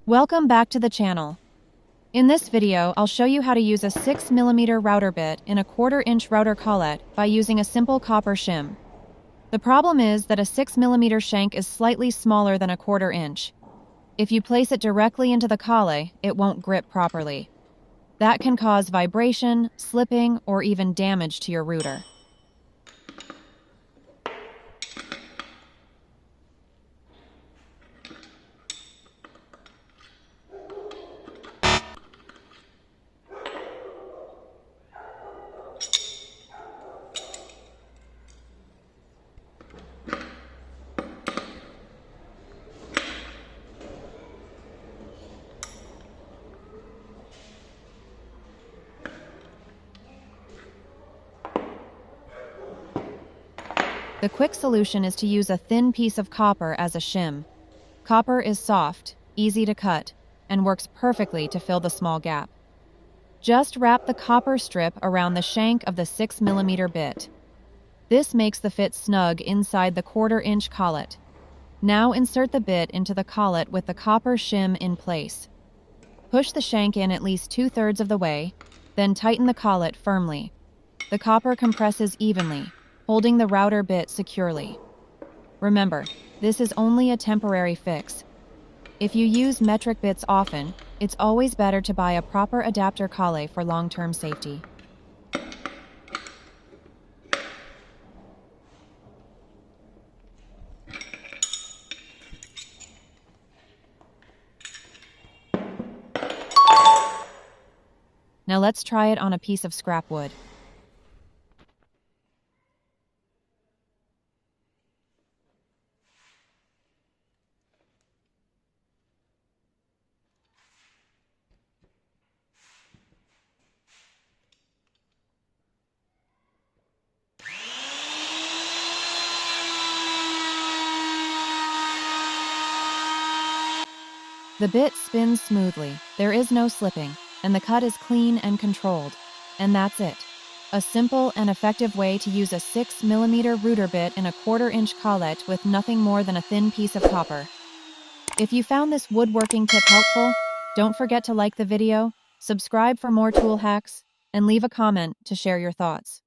Welcome back to the channel. In this video, I'll show you how to use a 6mm router bit in a 1/4-inch router collet by using a simple copper shim. The problem is that a 6mm shank is slightly smaller than a 1/4 inch. If you place it directly into the collet, it won't grip properly. That can cause vibration, slipping, or even damage to your router. The quick solution is to use a thin piece of copper as a shim. Copper is soft, easy to cut, and works perfectly to fill the small gap. Just wrap the copper strip around the shank of the 6mm bit. This makes the fit snug inside the 1/4 inch collet. Now insert the bit into the collet with the copper shim in place. Push the shank in at least 2/3 of the way, then tighten the collet firmly. The copper compresses evenly, holding the router bit securely. Remember, this is only a temporary fix. If you use metric bits often, it's always better to buy a proper adapter collet for long-term safety. Now let's try it on a piece of scrap wood. The bit spins smoothly, there is no slipping, and the cut is clean and controlled. And that's it. A simple and effective way to use a 6mm router bit in a 1/4 inch collet with nothing more than a thin piece of copper. If you found this woodworking tip helpful, don't forget to like the video, subscribe for more tool hacks, and leave a comment to share your thoughts.